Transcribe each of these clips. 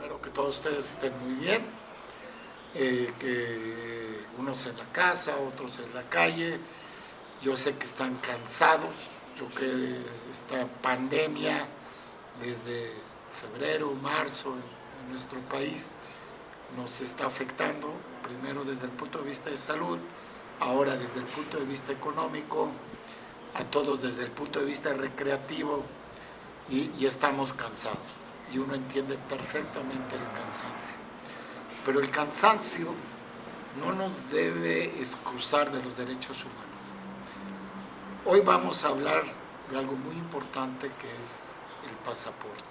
Espero que todos ustedes estén muy bien, que unos en la casa, otros en la calle. Yo sé que están cansados, yo que esta pandemia desde febrero, marzo en nuestro país nos está afectando, primero desde el punto de vista de salud, ahora desde el punto de vista económico, a todos desde el punto de vista recreativo y estamos cansados. Y uno entiende perfectamente el cansancio. Pero el cansancio no nos debe excusar de los derechos humanos. Hoy vamos a hablar de algo muy importante que es el pasaporte.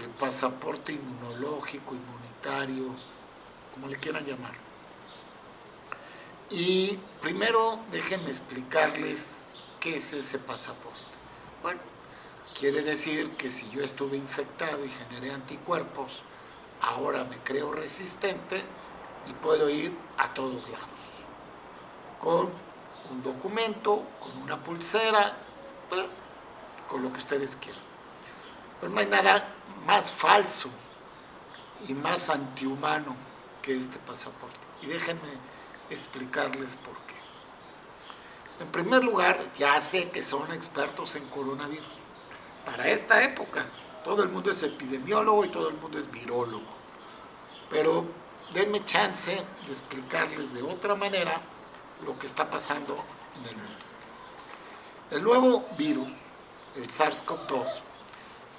El pasaporte inmunológico, inmunitario, como le quieran llamar. Y primero déjenme explicarles qué es ese pasaporte. Bueno, quiere decir que si yo estuve infectado y generé anticuerpos, ahora me creo resistente y puedo ir a todos lados. Con un documento, con una pulsera, con lo que ustedes quieran. Pero no hay nada más falso y más antihumano que este pasaporte. Y déjenme explicarles por qué. En primer lugar, ya sé que son expertos en coronavirus. Para esta época, todo el mundo es epidemiólogo y todo el mundo es virólogo. Pero denme chance de explicarles de otra manera lo que está pasando en el mundo. El nuevo virus, el SARS-CoV-2,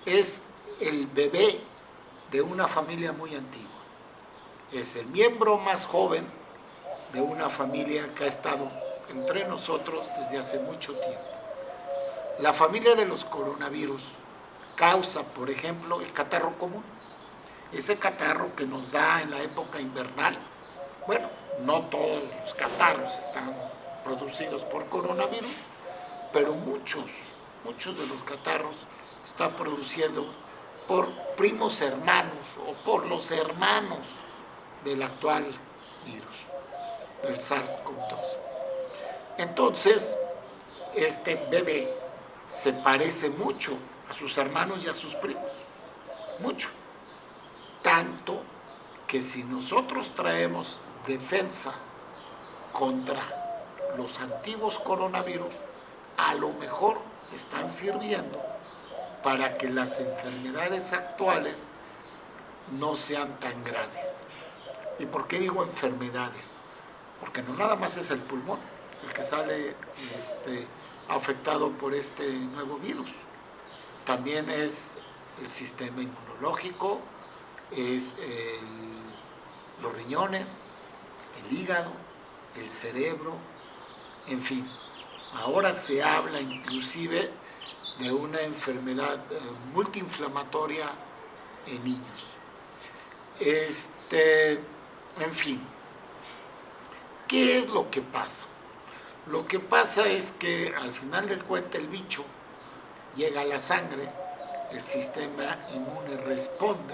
es el bebé de una familia muy antigua. Es el miembro más joven de una familia que ha estado entre nosotros desde hace mucho tiempo. La familia de los coronavirus causa, por ejemplo, el catarro común. Ese catarro que nos da en la época invernal. Bueno, no todos los catarros están producidos por coronavirus, pero muchos de los catarros están producidos por primos hermanos o por los hermanos del actual virus, del SARS-CoV-2. Entonces, este bebé se parece mucho a sus hermanos y a sus primos, mucho. Tanto que si nosotros traemos defensas contra los antiguos coronavirus, a lo mejor están sirviendo para que las enfermedades actuales no sean tan graves. ¿Y por qué digo enfermedades? Porque no nada más es el pulmón el que sale afectado por este nuevo virus. También es el sistema inmunológico, es los riñones, el hígado, el cerebro, en fin. Ahora se habla inclusive de una enfermedad multiinflamatoria en niños. En fin, ¿qué es lo que pasa? Lo que pasa es que al final del cuento el bicho llega a la sangre, el sistema inmune responde,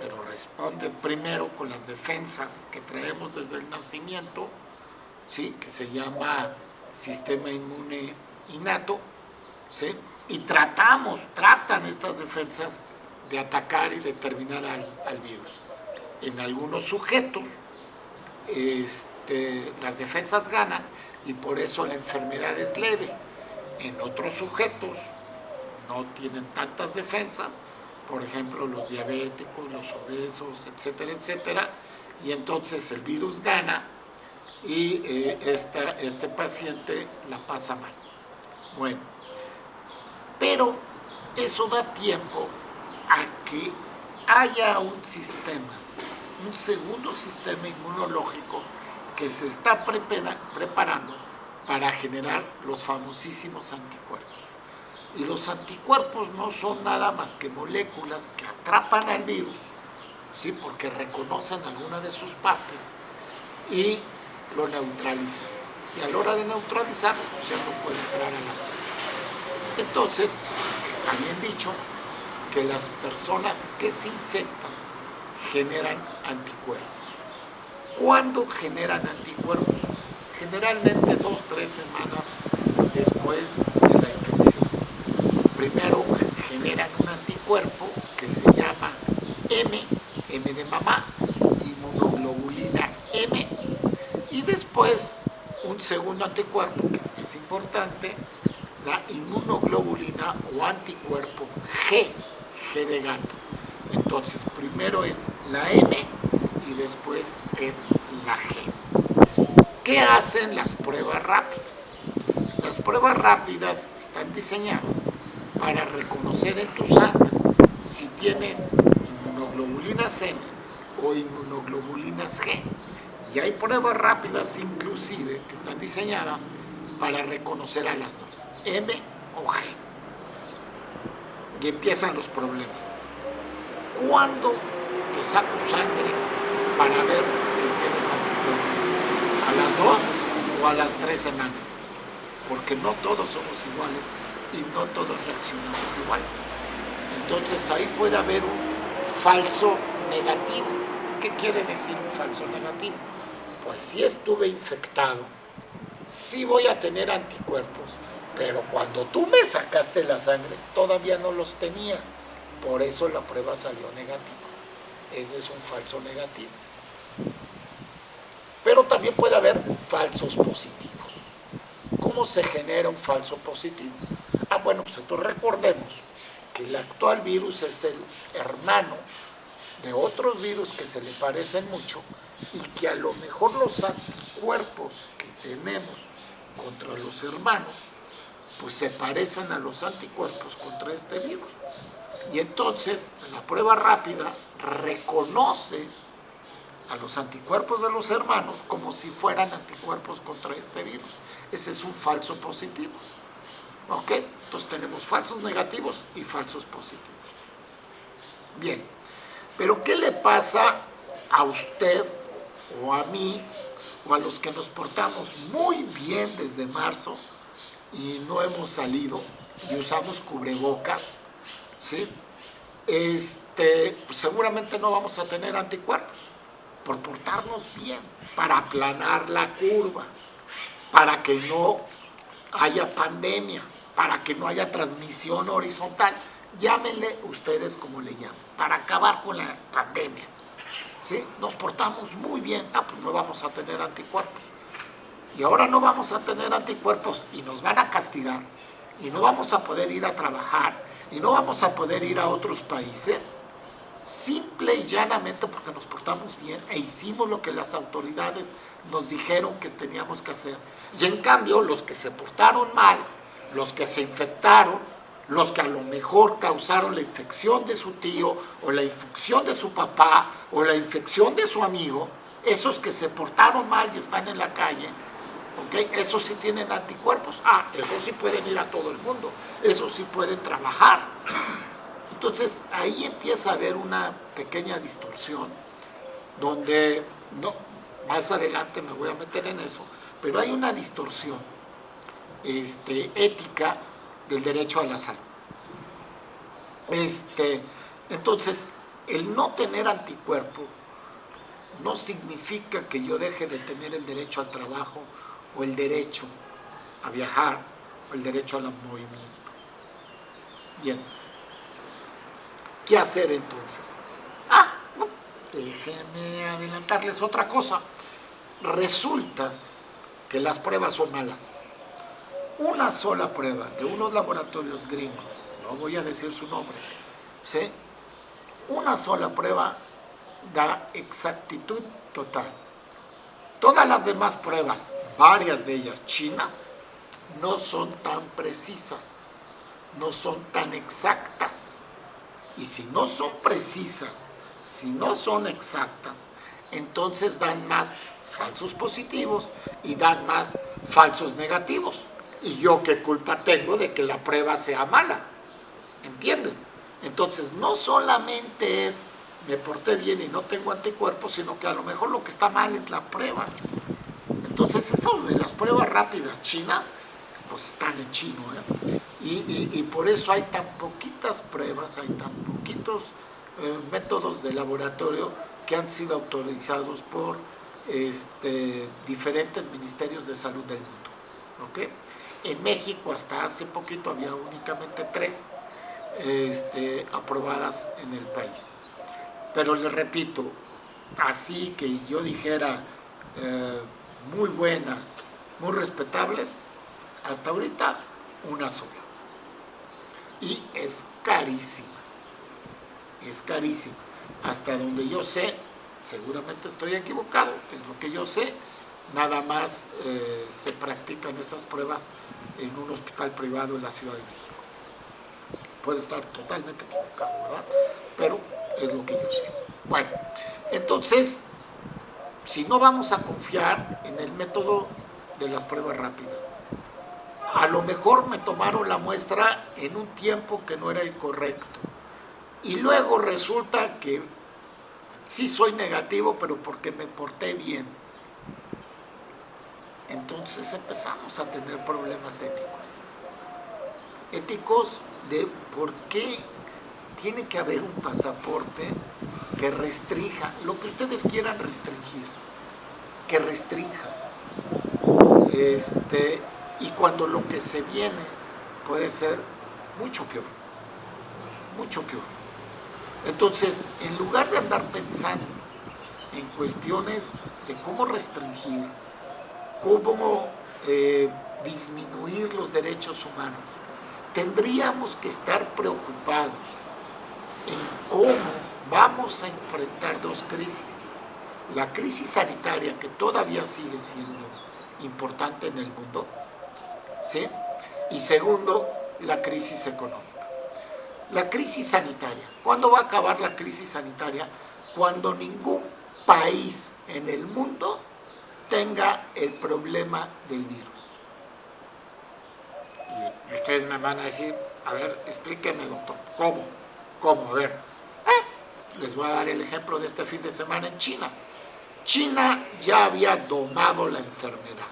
pero responde primero con las defensas que traemos desde el nacimiento, ¿sí? Que se llama sistema inmune innato, ¿sí? Y tratan estas defensas de atacar y de terminar al virus. En algunos sujetos las defensas ganan y por eso la enfermedad es leve. En otros sujetos no tienen tantas defensas, por ejemplo los diabéticos, los obesos, etcétera, etcétera, y entonces el virus gana y este paciente la pasa mal. Bueno, pero eso da tiempo a que haya un segundo sistema inmunológico que se está preparando para generar los famosísimos anticuerpos. Y los anticuerpos no son nada más que moléculas que atrapan al virus, ¿sí? Porque reconocen alguna de sus partes y lo neutralizan. Y a la hora de neutralizarlo, pues ya no puede entrar a la sangre. Entonces, está bien dicho que las personas que se infectan generan anticuerpos. ¿Cuándo generan anticuerpos? Generalmente 2-3 semanas después de la infección. Primero generan un anticuerpo que se llama M, M de mamá, inmunoglobulina M, y después un segundo anticuerpo, que es más importante, la inmunoglobulina o anticuerpo G, G de gato. Entonces, primero es la M y después es la G. ¿Qué hacen las pruebas rápidas? Las pruebas rápidas están diseñadas para reconocer en tu sangre si tienes inmunoglobulinas M o inmunoglobulinas G. Y hay pruebas rápidas inclusive que están diseñadas para reconocer a las dos, M o G. Y empiezan los problemas. ¿Cuándo te saco sangre para ver si tienes anticuerpos? ¿A las 2 o a las 3 semanas? Porque no todos somos iguales y no todos reaccionamos igual. Entonces ahí puede haber un falso negativo. ¿Qué quiere decir un falso negativo? Pues si estuve infectado, sí voy a tener anticuerpos, pero cuando tú me sacaste la sangre todavía no los tenía. Por eso la prueba salió negativa. Ese es un falso negativo. Pero también puede haber falsos positivos. ¿Cómo se genera un falso positivo? Bueno, pues entonces recordemos que el actual virus es el hermano de otros virus que se le parecen mucho y que a lo mejor los anticuerpos que tenemos contra los hermanos pues se parecen a los anticuerpos contra este virus. Y entonces la prueba rápida reconoce a los anticuerpos de los hermanos como si fueran anticuerpos contra este virus. Ese es un falso positivo. ¿Ok? Entonces tenemos falsos negativos y falsos positivos. Bien, pero ¿qué le pasa a usted o a mí o a los que nos portamos muy bien desde marzo y no hemos salido y usamos cubrebocas? ¿Sí? Pues seguramente no vamos a tener anticuerpos por portarnos bien, para aplanar la curva, para que no haya pandemia, para que no haya transmisión horizontal. Llámenle ustedes como le llaman, para acabar con la pandemia. ¿Sí? Nos portamos muy bien, pues no vamos a tener anticuerpos. Y ahora no vamos a tener anticuerpos y nos van a castigar y no vamos a poder ir a trabajar y no vamos a poder ir a otros países, simple y llanamente porque nos portamos bien e hicimos lo que las autoridades nos dijeron que teníamos que hacer. Y en cambio, los que se portaron mal, los que se infectaron, los que a lo mejor causaron la infección de su tío o la infección de su papá o la infección de su amigo, esos que se portaron mal y están en la calle, ¿okay? Esos sí tienen anticuerpos. Esos sí pueden ir a todo el mundo, esos sí pueden trabajar. Entonces ahí empieza a haber una pequeña distorsión donde, no, más adelante me voy a meter en eso, pero hay una distorsión ética del derecho a la salud. Entonces, el no tener anticuerpo no significa que yo deje de tener el derecho al trabajo o el derecho a viajar o el derecho al movimiento. Bien. ¿Qué hacer entonces? Déjenme adelantarles otra cosa. Resulta que las pruebas son malas. Una sola prueba de unos laboratorios gringos, no voy a decir su nombre, ¿sí? Una sola prueba da exactitud total. Todas las demás pruebas, varias de ellas chinas, no son tan precisas, no son tan exactas. Y si no son precisas, si no son exactas, entonces dan más falsos positivos y dan más falsos negativos. ¿Y yo qué culpa tengo de que la prueba sea mala? ¿Entienden? Entonces no solamente es me porté bien y no tengo anticuerpos, sino que a lo mejor lo que está mal es la prueba. Entonces eso de las pruebas rápidas chinas, pues están en chino, ¿eh? Y por eso hay tan poquitas pruebas, hay tan poquitos métodos de laboratorio que han sido autorizados por diferentes ministerios de salud del mundo. ¿Okay? En México hasta hace poquito había únicamente 3 aprobadas en el país. Pero le repito, así que yo dijera muy buenas, muy respetables, hasta ahorita una sola. Y es carísima, es carísima. Hasta donde yo sé, seguramente estoy equivocado, es lo que yo sé, nada más se practican esas pruebas en un hospital privado en la Ciudad de México. Puede estar totalmente equivocado, ¿verdad? Pero es lo que yo sé. Bueno, entonces, si no vamos a confiar en el método de las pruebas rápidas, a lo mejor me tomaron la muestra en un tiempo que no era el correcto. Y luego resulta que sí soy negativo, pero porque me porté bien. Entonces empezamos a tener problemas éticos. Éticos de por qué tiene que haber un pasaporte que restrinja lo que ustedes quieran restringir, que restrinja. Y cuando lo que se viene puede ser mucho peor, mucho peor. Entonces, en lugar de andar pensando en cuestiones de cómo restringir, cómo disminuir los derechos humanos, tendríamos que estar preocupados en cómo vamos a enfrentar dos crisis. La crisis sanitaria, que todavía sigue siendo importante en el mundo, ¿sí? Y segundo, la crisis económica. La crisis sanitaria. ¿Cuándo va a acabar la crisis sanitaria? Cuando ningún país en el mundo tenga el problema del virus. Y ustedes me van a decir, a ver, explíqueme, doctor, ¿cómo? ¿Cómo? A ver, les voy a dar el ejemplo de este fin de semana en China. China ya había domado la enfermedad,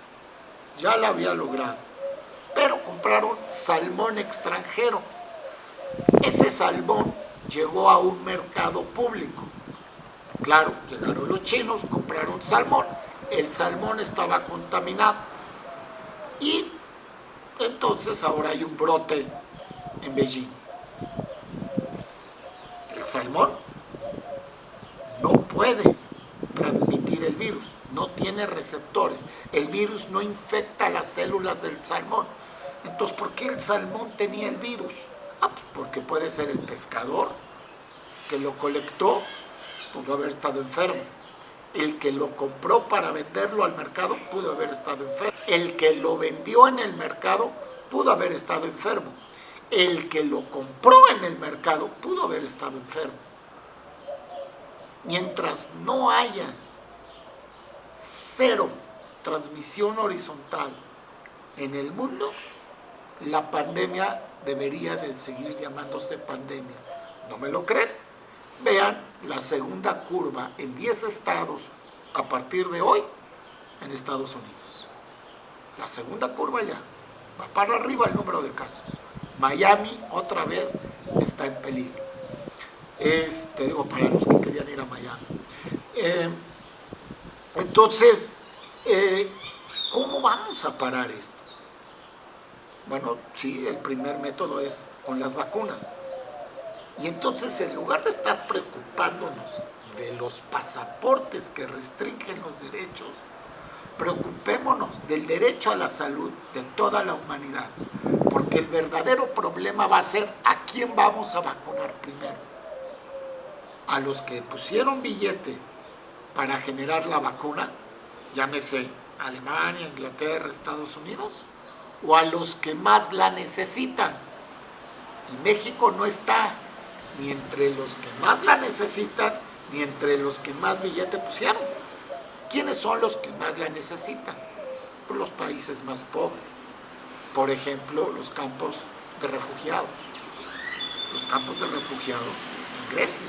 ya la había logrado, pero compraron salmón extranjero. Ese salmón llegó a un mercado público. Claro, llegaron los chinos, compraron salmón, el salmón estaba contaminado y entonces ahora hay un brote en Beijing. El salmón no puede transmitir el virus, no tiene receptores, el virus no infecta las células del salmón. Entonces, ¿por qué el salmón tenía el virus? Pues porque puede ser el pescador que lo colectó, pudo haber estado enfermo. El que lo compró para venderlo al mercado pudo haber estado enfermo. El que lo vendió en el mercado pudo haber estado enfermo. El que lo compró en el mercado pudo haber estado enfermo. Mientras no haya cero transmisión horizontal en el mundo, la pandemia debería de seguir llamándose pandemia. ¿No me lo creen? Vean la segunda curva en 10 estados a partir de hoy en Estados Unidos. La segunda curva ya va para arriba el número de casos. Miami otra vez está en peligro. Digo, para los que querían ir a Miami. Entonces, ¿cómo vamos a parar esto? Bueno, sí, el primer método es con las vacunas. Y entonces, en lugar de estar preocupándonos de los pasaportes que restringen los derechos, preocupémonos del derecho a la salud de toda la humanidad, porque el verdadero problema va a ser a quién vamos a vacunar primero. A los que pusieron billete para generar la vacuna, llámese Alemania, Inglaterra, Estados Unidos, o a los que más la necesitan. Y México no está ni entre los que más la necesitan, ni entre los que más billete pusieron. ¿Quiénes son los que más la necesitan? Pues los países más pobres. Por ejemplo, los campos de refugiados. Los campos de refugiados en Grecia.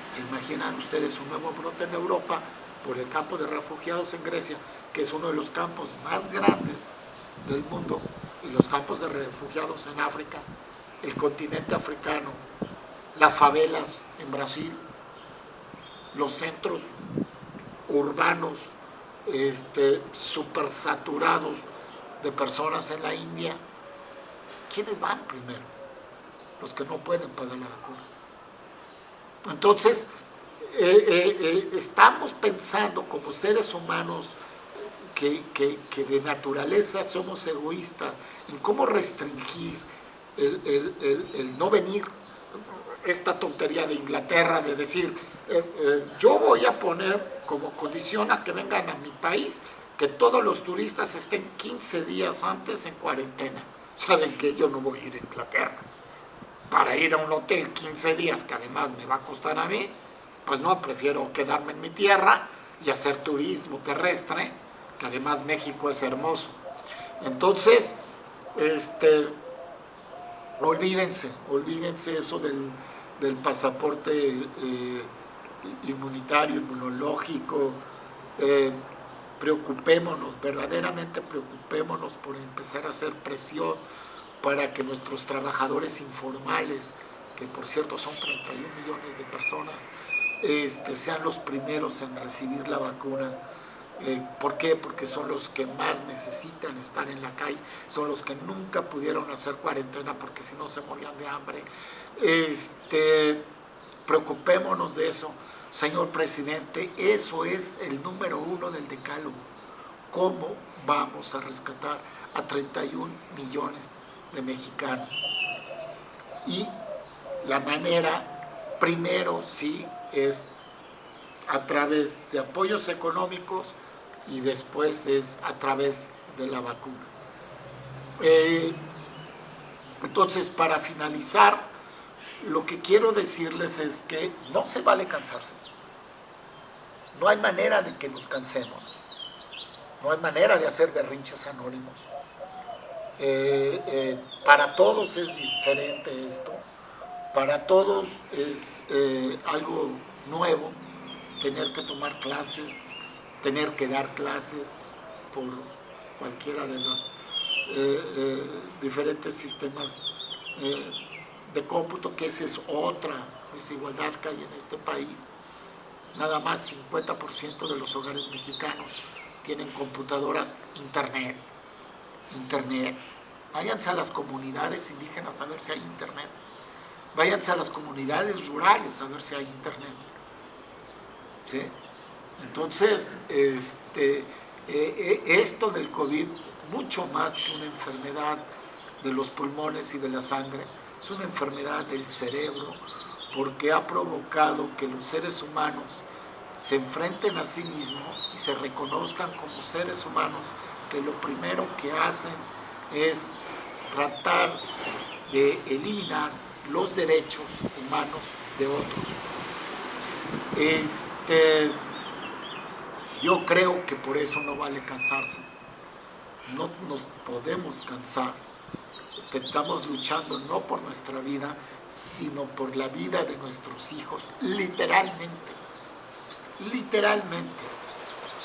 ¿Se imaginan ustedes un nuevo brote en Europa por el campo de refugiados en Grecia, que es uno de los campos más grandes del mundo, y los campos de refugiados en África, el continente africano, las favelas en Brasil, los centros urbanos súper saturados de personas en la India? ¿Quiénes van primero? Los que no pueden pagar la vacuna. Entonces, estamos pensando como seres humanos que de naturaleza somos egoístas en cómo restringir el no venir. Esta tontería de Inglaterra de decir, yo voy a poner como condición a que vengan a mi país que todos los turistas estén 15 días antes en cuarentena. Saben que yo no voy a ir a Inglaterra para ir a un hotel 15 días, que además me va a costar a mí. Pues no, prefiero quedarme en mi tierra y hacer turismo terrestre, que además México es hermoso. Entonces, olvídense eso del pasaporte inmunitario, inmunológico. Preocupémonos, verdaderamente preocupémonos por empezar a hacer presión para que nuestros trabajadores informales, que por cierto son 31 millones de personas, sean los primeros en recibir la vacuna. ¿Por qué? Porque son los que más necesitan estar en la calle, son los que nunca pudieron hacer cuarentena porque si no se morían de hambre. Preocupémonos de eso, señor presidente, eso es el número 1 del decálogo. ¿Cómo vamos a rescatar a 31 millones de mexicanos? Y la manera, primero sí, es a través de apoyos económicos y después es a través de la vacuna. Entonces, para finalizar, lo que quiero decirles es que no se vale cansarse. No hay manera de que nos cansemos. No hay manera de hacer berrinches anónimos. Para todos es diferente esto. Para todos es algo nuevo tener que tomar clases, tener que dar clases por cualquiera de los diferentes sistemas de cómputo, que esa es otra desigualdad que hay en este país. Nada más 50% de los hogares mexicanos tienen computadoras, internet. Váyanse a las comunidades indígenas a ver si hay internet. Váyanse a las comunidades rurales a ver si hay internet. ¿Sí? Entonces, esto del COVID es mucho más que una enfermedad de los pulmones y de la sangre, es una enfermedad del cerebro, porque ha provocado que los seres humanos se enfrenten a sí mismos y se reconozcan como seres humanos, que lo primero que hacen es tratar de eliminar los derechos humanos de otros. Yo creo que por eso no vale cansarse. No nos podemos cansar. Estamos luchando no por nuestra vida, sino por la vida de nuestros hijos. Literalmente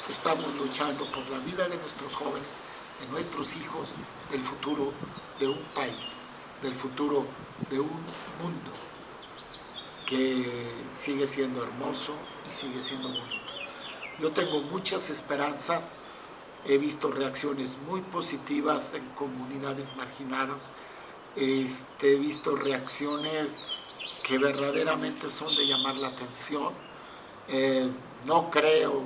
estamos luchando por la vida de nuestros jóvenes, de nuestros hijos, del futuro de un país, del futuro de un mundo que sigue siendo hermoso y sigue siendo bonito. Yo tengo muchas esperanzas, he visto reacciones muy positivas en comunidades marginadas, he visto reacciones que verdaderamente son de llamar la atención. No creo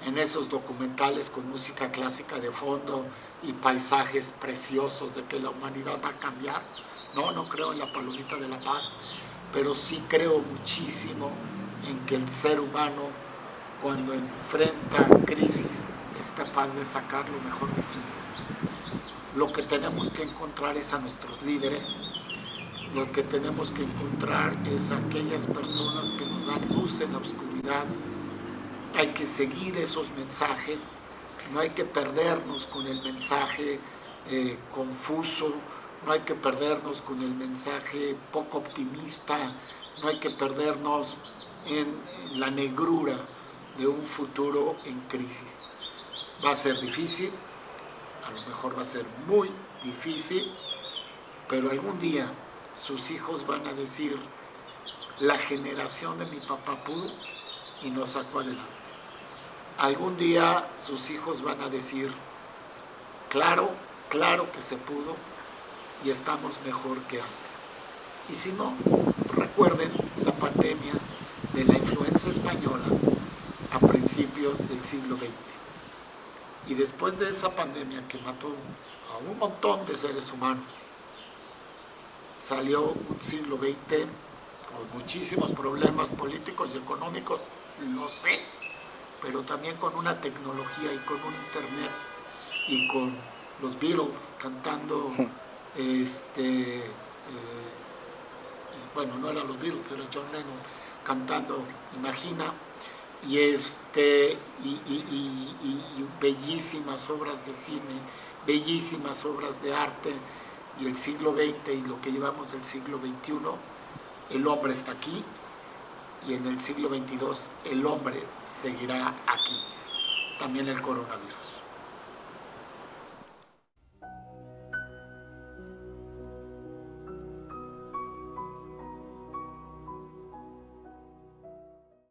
en esos documentales con música clásica de fondo y paisajes preciosos de que la humanidad va a cambiar. No creo en la palomita de la paz, pero sí creo muchísimo en que el ser humano, cuando enfrenta crisis, es capaz de sacar lo mejor de sí mismo. Lo que tenemos que encontrar es a nuestros líderes, lo que tenemos que encontrar es a aquellas personas que nos dan luz en la oscuridad. Hay que seguir esos mensajes, no hay que perdernos con el mensaje confuso, no hay que perdernos con el mensaje poco optimista, no hay que perdernos en la negrura de un futuro en crisis. Va a ser difícil, a lo mejor va a ser muy difícil, pero algún día sus hijos van a decir: la generación de mi papá pudo y nos sacó adelante. Algún día sus hijos van a decir: claro que se pudo y estamos mejor que antes. Y si no, recuerden la pandemia, de la influenza española a principios del siglo XX. Y después de esa pandemia que mató a un montón de seres humanos, salió un siglo XX con muchísimos problemas políticos y económicos, lo sé, pero también con una tecnología y con un internet y con los Beatles cantando, bueno, no eran los Beatles, era John Lennon cantando Imagina, y bellísimas obras de cine, bellísimas obras de arte, y el siglo XX y lo que llevamos del siglo XXI, el hombre está aquí, y en el siglo XXII el hombre seguirá aquí, también el coronavirus.